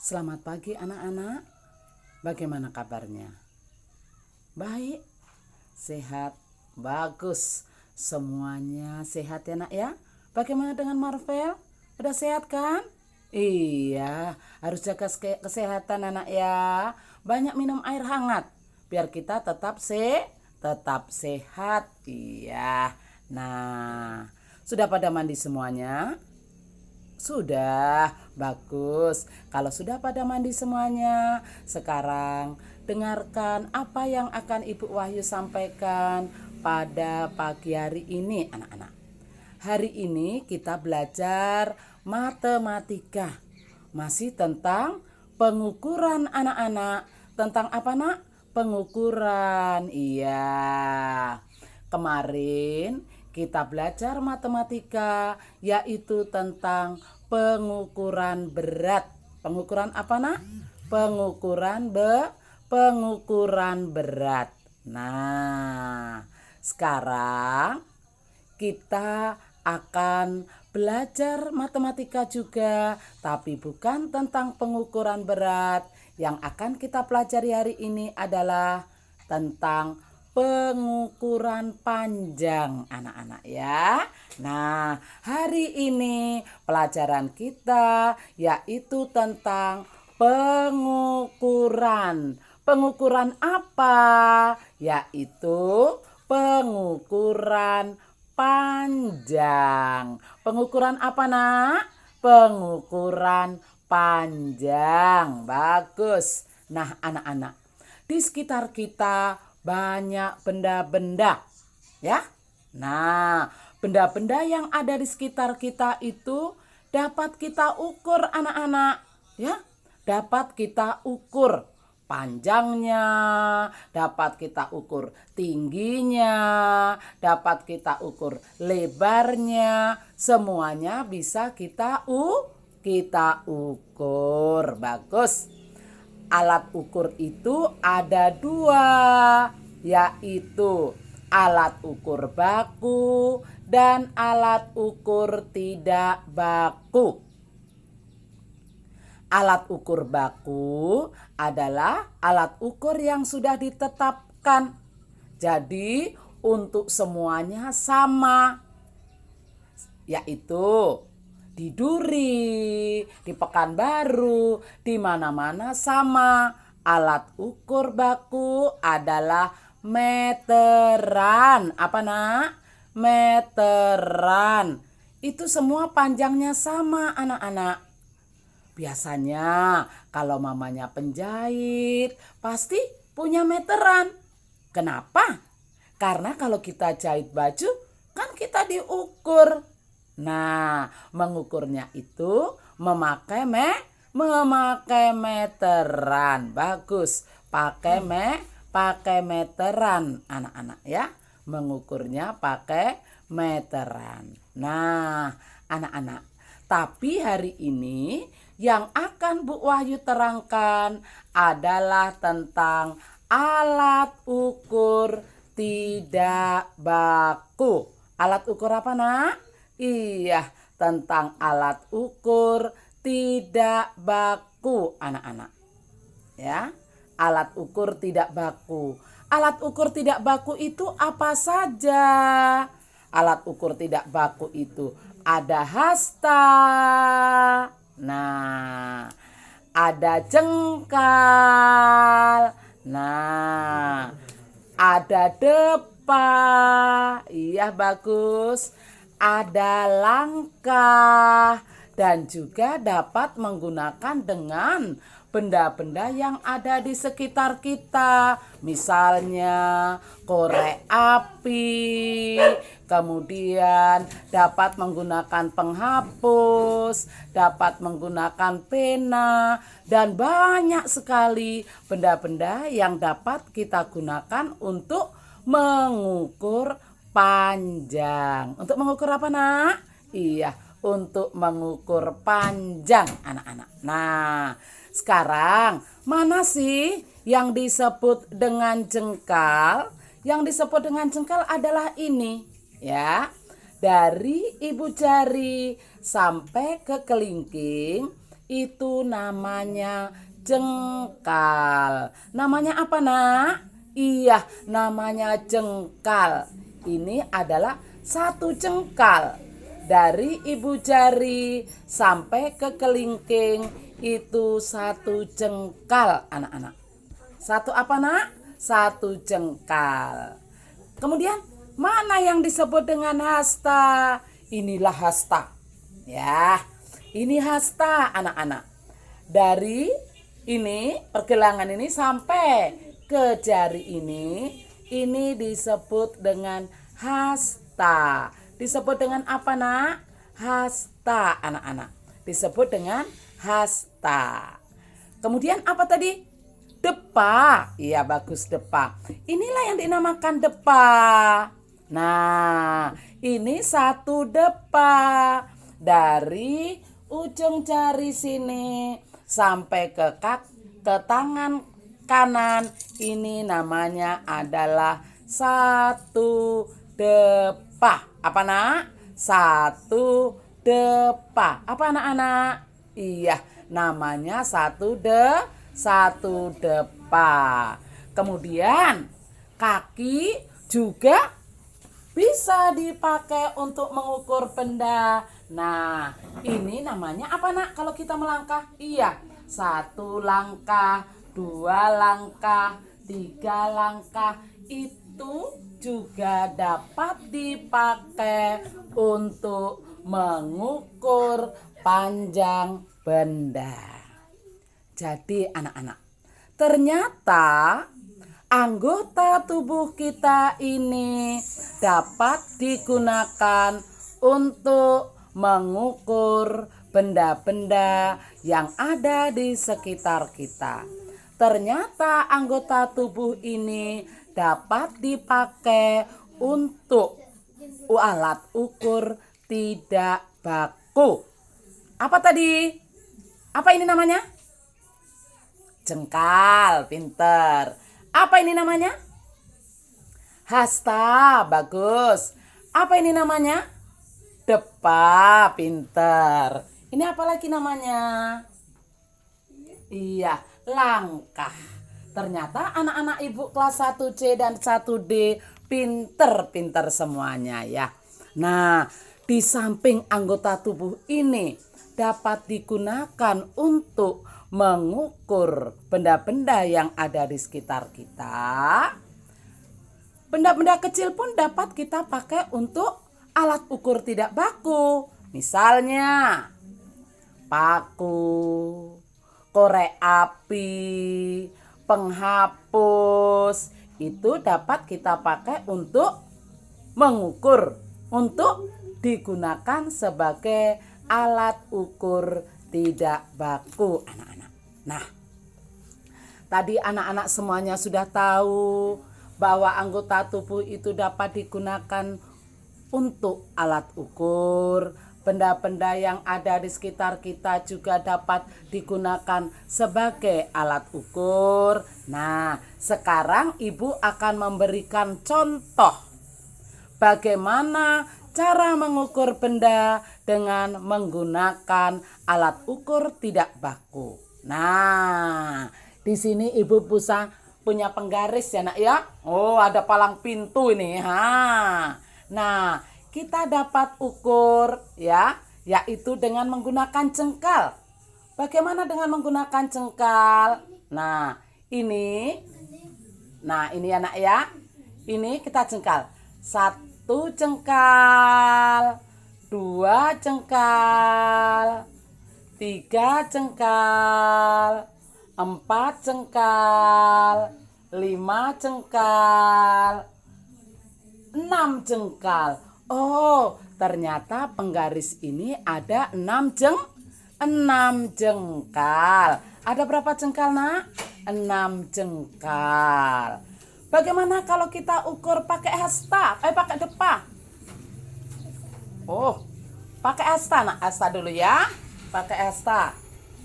Selamat pagi anak-anak. Bagaimana kabarnya? Baik, sehat, bagus. Semuanya sehat ya nak ya. Bagaimana dengan Marvel? Udah sehat kan? Iya, harus jaga kesehatan anak ya. Banyak minum air hangat biar kita tetap sehat. Iya. Nah, sudah pada mandi semuanya? Sudah, bagus. Kalau sudah pada mandi semuanya, sekarang dengarkan apa yang akan Ibu Wahyu sampaikan pada pagi hari ini, anak-anak. Hari ini kita belajar matematika. Masih tentang pengukuran anak-anak. Tentang apa, Nak? Pengukuran. Iya. Kemarin kita belajar matematika yaitu tentang pengukuran berat. Pengukuran apa, Nak? Pengukuran berat. Nah, sekarang kita akan belajar matematika juga, tapi bukan tentang pengukuran berat. Yang akan kita pelajari hari ini adalah tentang pengukuran panjang, anak-anak ya. Nah, hari ini pelajaran kita yaitu tentang pengukuran. Pengukuran apa? Yaitu pengukuran panjang. Pengukuran apa, Nak? Pengukuran panjang. Bagus. Nah, anak-anak, di sekitar kita banyak benda-benda, ya. Nah, benda-benda yang ada di sekitar kita itu dapat kita ukur, anak-anak, ya. Dapat kita ukur panjangnya, dapat kita ukur tingginya, dapat kita ukur lebarnya, semuanya bisa kita ukur. Bagus. Alat ukur itu ada dua, yaitu alat ukur baku dan alat ukur tidak baku. Alat ukur baku adalah alat ukur yang sudah ditetapkan. Jadi untuk semuanya sama, yaitu di Duri, di Pekanbaru, di mana-mana sama. Alat ukur baku adalah meteran. Apa, Nak? Meteran. Itu semua panjangnya sama, anak-anak. Biasanya kalau mamanya penjahit pasti punya meteran. Kenapa? Karena kalau kita jahit baju kan kita diukur. Nah, mengukurnya itu memakai meteran. Bagus. Pakai meteran, anak-anak ya. Mengukurnya pakai meteran. Nah, anak-anak, tapi hari ini yang akan Bu Wahyu terangkan adalah tentang alat ukur tidak baku. Alat ukur apa, Nak? Iya, tentang alat ukur tidak baku, anak-anak. Ya, alat ukur tidak baku. Alat ukur tidak baku itu apa saja? Alat ukur tidak baku itu ada hasta. Nah, ada jengkal. Nah, ada depa. Iya, bagus. Ada langkah. Dan juga dapat menggunakan dengan benda-benda yang ada di sekitar kita. Misalnya korek api, kemudian dapat menggunakan penghapus, dapat menggunakan pena, dan banyak sekali benda-benda yang dapat kita gunakan untuk mengukur panjang. Untuk mengukur apa, Nak? Iya, untuk mengukur panjang, anak-anak. Nah, sekarang mana sih yang disebut dengan jengkal? Yang disebut dengan jengkal adalah ini, ya. Dari ibu jari sampai ke kelingking itu namanya jengkal. Namanya apa, Nak? Iya, namanya jengkal. Ini adalah satu jengkal. Dari ibu jari sampai ke kelingking itu satu jengkal, anak-anak. Satu apa, Nak? Satu jengkal. Kemudian mana yang disebut dengan hasta? Inilah hasta. Ya, ini hasta, anak-anak. Dari ini pergelangan ini sampai ke jari ini disebut dengan hasta. Disebut dengan apa, Nak? Hasta, anak-anak. Disebut dengan hasta. Kemudian apa tadi? Depa. Iya, bagus, depa. Inilah yang dinamakan depa. Nah, ini satu depa. Dari ujung jari sini sampai ke tangan kanan, ini namanya adalah satu depa. Apa, Nak? Satu depa. Apa, anak-anak? Iya, namanya satu depa. Kemudian kaki juga bisa dipakai untuk mengukur benda. Nah, ini namanya apa, Nak? Kalau kita melangkah? Iya, satu langkah, dua langkah, tiga langkah. Itu juga dapat dipakai untuk mengukur panjang benda. Jadi anak-anak, ternyata anggota tubuh kita ini dapat digunakan untuk mengukur benda-benda yang ada di sekitar kita. Ternyata anggota tubuh ini dapat dipakai untuk alat ukur tidak baku. Apa tadi? Apa ini namanya? Jengkal, pinter. Apa ini namanya? Hasta, bagus. Apa ini namanya? Depa, pinter. Ini apa lagi namanya? Iya, langkah. Ternyata anak-anak ibu kelas 1C dan 1D pinter-pinter semuanya ya. Nah, di samping anggota tubuh ini dapat digunakan untuk mengukur benda-benda yang ada di sekitar kita. Benda-benda kecil pun dapat kita pakai untuk alat ukur tidak baku. Misalnya paku, korek api, penghapus. Itu dapat kita pakai untuk mengukur, untuk digunakan sebagai alat ukur tidak baku, anak-anak. Nah, tadi anak-anak semuanya sudah tahu bahwa anggota tubuh itu dapat digunakan untuk alat ukur. Benda-benda yang ada di sekitar kita juga dapat digunakan sebagai alat ukur. Nah, sekarang ibu akan memberikan contoh bagaimana cara mengukur benda dengan menggunakan alat ukur tidak baku. Nah, di sini ibu punya penggaris ya, Nak ya. Oh, ada palang pintu ini. Nah, kita dapat ukur ya, yaitu dengan menggunakan jengkal. Bagaimana dengan menggunakan jengkal? Nah, ini anak ya. Ini kita jengkal. 1 jengkal, 2 jengkal, 3 jengkal, 4 jengkal, 5 jengkal, 6 jengkal. Oh, ternyata penggaris ini ada 6 jengkal. Ada berapa jengkal, Nak? 6 jengkal. Bagaimana kalau kita ukur pakai hasta? Pakai depa. Oh, pakai hasta, Nak. Hasta dulu ya. Pakai hasta.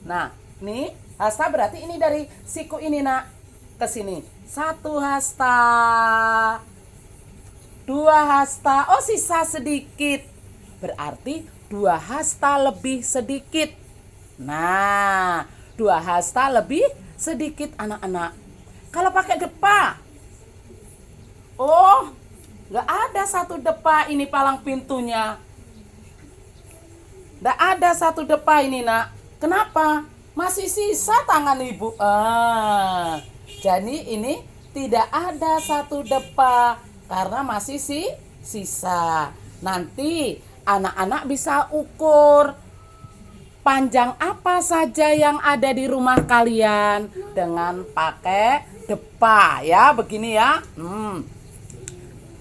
Nah, nih hasta berarti ini dari siku ini, Nak, ke sini. 1 hasta. 2 hasta, oh sisa sedikit. Berarti 2 hasta lebih sedikit. Nah, 2 hasta lebih sedikit anak-anak. Kalau pakai depa, oh, nggak ada 1 depa ini palang pintunya. Nggak ada 1 depa ini, nak. Kenapa? Masih sisa tangan ibu. Jadi ini tidak ada 1 depa karena masih sisa. Nanti anak-anak bisa ukur panjang apa saja yang ada di rumah kalian dengan pakai depa ya, begini ya.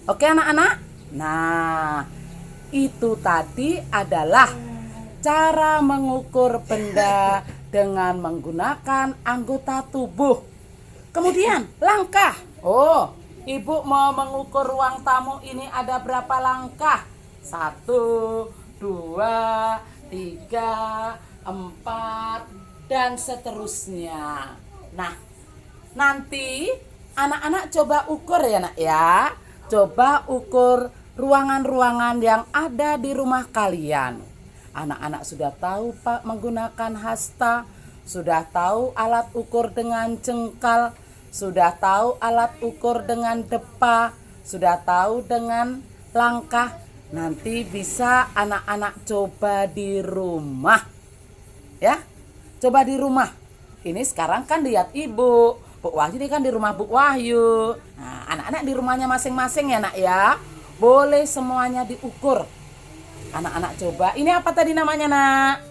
Oke anak-anak. Nah, itu tadi adalah cara mengukur benda dengan menggunakan anggota tubuh. Kemudian langkah. Oh, ibu mau mengukur ruang tamu ini ada berapa langkah? 1, 2, 3, 4, dan seterusnya. Nah, nanti anak-anak coba ukur ya nak ya. Coba ukur ruangan-ruangan yang ada di rumah kalian. Anak-anak sudah tahu Pak menggunakan hasta, sudah tahu alat ukur dengan jengkal, sudah tahu alat ukur dengan depa, sudah tahu dengan langkah. Nanti bisa anak-anak coba di rumah. Ya, coba di rumah. Ini sekarang kan lihat ibu. Bu Wahyu ini kan di rumah Bu Wahyu. Nah, anak-anak di rumahnya masing-masing ya nak ya. Boleh semuanya diukur. Anak-anak coba. Ini apa tadi namanya nak?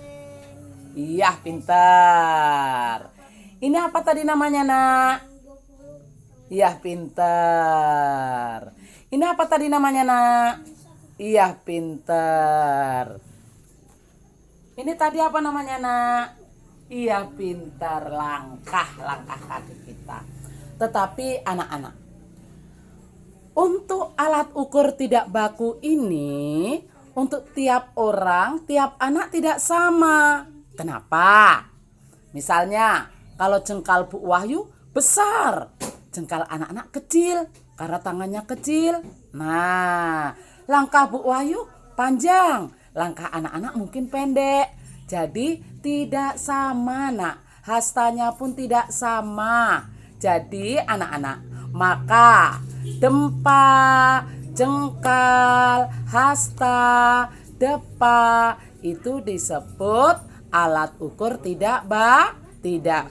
Iya, pintar. Ini apa tadi namanya nak? Iya, pintar. Ini apa tadi namanya nak? Iya, pintar. Ini tadi apa namanya nak? Iya, pintar. Langkah kaki kita. Tetapi anak-anak, untuk alat ukur tidak baku ini, untuk tiap orang, tiap anak tidak sama. Kenapa? Misalnya, kalau jengkal Bu Wahyu besar, jengkal anak-anak kecil, karena tangannya kecil. Nah, langkah Bu Wahyu panjang, langkah anak-anak mungkin pendek. Jadi tidak sama nak, hastanya pun tidak sama. Jadi anak-anak, maka dempa, jengkal, hasta, depa itu disebut alat ukur tidak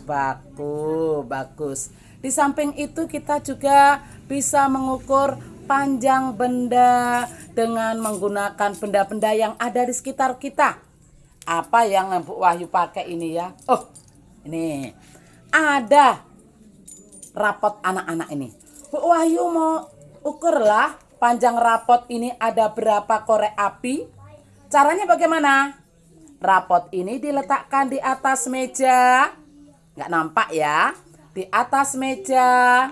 baku. Bagus. Di samping itu kita juga bisa mengukur panjang benda dengan menggunakan benda-benda yang ada di sekitar kita. Apa yang Bu Wahyu pakai ini ya? Oh, ini ada rapot anak-anak ini. Bu Wahyu mau ukurlah panjang rapot ini ada berapa korek api. Caranya bagaimana? Rapot ini diletakkan di atas meja. Nggak nampak ya? Di atas meja.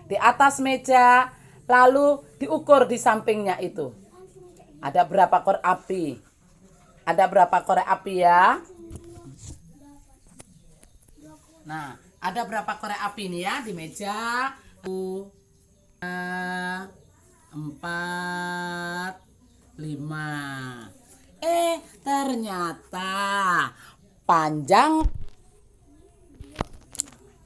Di atas meja. Lalu diukur di sampingnya itu. Ada berapa korek api? Ada berapa korek api ya? Nah, ada berapa korek api nih ya di meja? 1, 2, 4, 5. Ternyata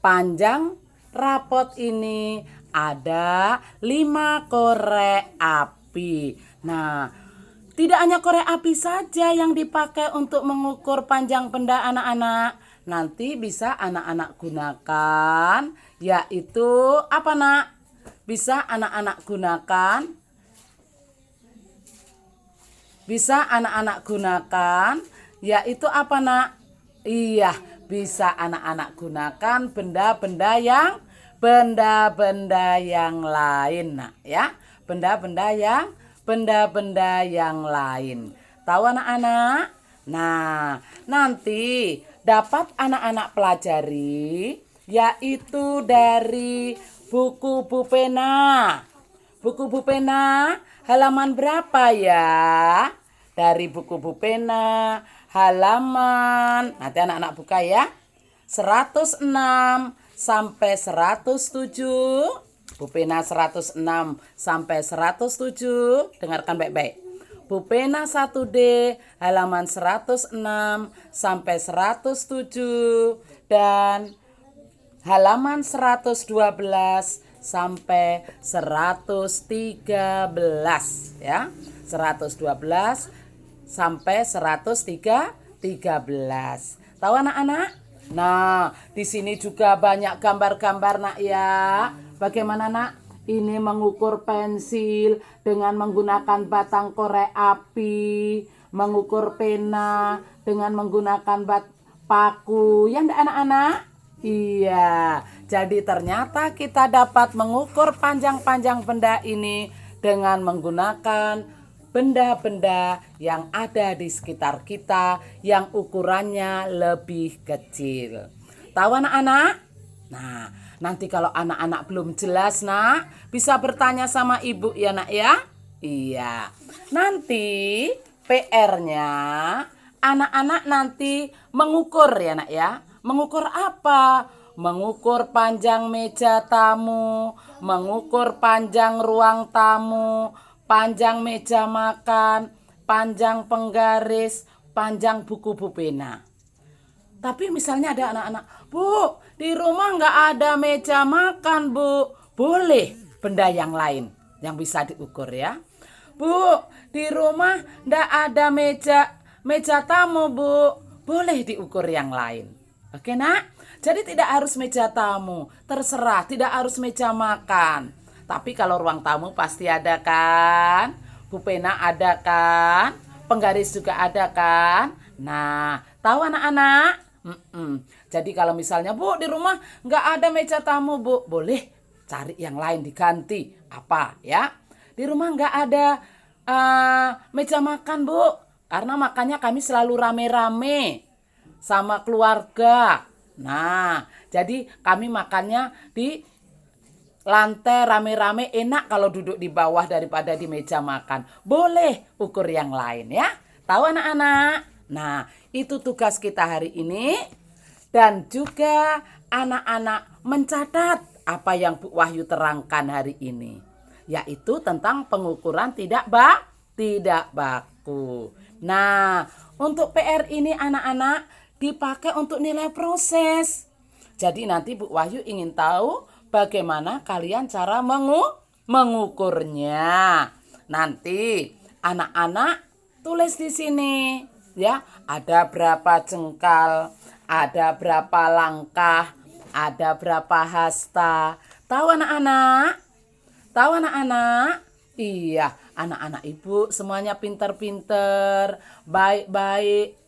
panjang rapot ini ada 5 korek api. Nah, tidak hanya korek api saja yang dipakai untuk mengukur panjang benda anak-anak. Nanti bisa anak-anak gunakan, yaitu apa nak? Bisa anak-anak gunakan, yaitu apa nak? Iya, bisa anak-anak gunakan benda-benda yang lain nak ya. Benda-benda yang lain. Tahu anak-anak? Nah, nanti dapat anak-anak pelajari yaitu dari buku Bu Pena. Buku Bu Pena halaman berapa ya? Dari buku Bu Pena halaman, nanti anak-anak buka ya, 106 sampai 107. Bu Pena 106 sampai 107. Dengarkan baik-baik. Bu Pena 1D halaman 106 sampai 107 dan halaman 112 sampai 113 ya. 112 sampai 113. Tahu anak-anak? Nah, di sini juga banyak gambar-gambar nak ya. Bagaimana nak? Ini mengukur pensil dengan menggunakan batang korek api, mengukur pena dengan menggunakan paku. Ya enggak anak-anak? Iya. Jadi ternyata kita dapat mengukur panjang-panjang benda ini dengan menggunakan benda-benda yang ada di sekitar kita yang ukurannya lebih kecil. Tahu anak-anak? Nah, nanti kalau anak-anak belum jelas nak, bisa bertanya sama ibu ya nak ya. Iya. Nanti PR-nya anak-anak nanti mengukur ya nak ya. Mengukur apa? Mengukur panjang meja tamu, mengukur panjang ruang tamu, panjang meja makan, panjang penggaris, panjang buku Bu Pena. Tapi misalnya ada anak-anak, Bu, di rumah nggak ada meja makan, Bu. Boleh benda yang lain yang bisa diukur ya. Bu, di rumah nggak ada meja tamu, Bu. Boleh diukur yang lain. Oke, nak? Jadi tidak harus meja tamu, terserah, tidak harus meja makan. Tapi kalau ruang tamu pasti ada kan? Bu Pena ada kan? Penggaris juga ada kan? Nah, tahu anak-anak? Jadi kalau misalnya Bu di rumah nggak ada meja tamu Bu, boleh cari yang lain diganti. Apa ya? Di rumah nggak ada meja makan Bu, karena makannya kami selalu rame-rame sama keluarga. Nah, jadi kami makannya di lantai rame-rame, enak kalau duduk di bawah daripada di meja makan. Boleh ukur yang lain ya. Tahu anak-anak? Nah, itu tugas kita hari ini. Dan juga anak-anak mencatat apa yang Bu Wahyu terangkan hari ini. Yaitu tentang pengukuran tidak baku. Nah, untuk PR ini anak-anak dipakai untuk nilai proses. Jadi nanti Bu Wahyu ingin tahu bagaimana kalian cara mengukurnya. Nanti anak-anak tulis di sini ya, ada berapa jengkal, ada berapa langkah, ada berapa hasta. Tahu anak-anak? Tahu anak-anak? Iya, anak-anak ibu semuanya pinter-pinter, baik-baik.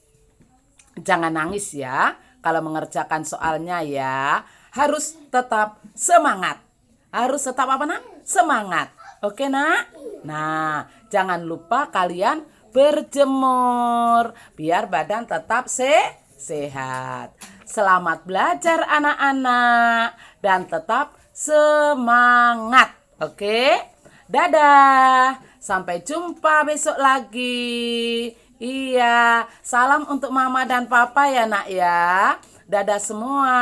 Jangan nangis ya kalau mengerjakan soalnya ya. Harus tetap semangat. Harus tetap apa nak? Semangat. Oke nak? Nah, jangan lupa kalian berjemur biar badan tetap sehat. Selamat belajar anak-anak dan tetap semangat. Oke? Dadah. Sampai jumpa besok lagi. Iya, salam untuk mama dan papa ya nak ya. Dadah semua.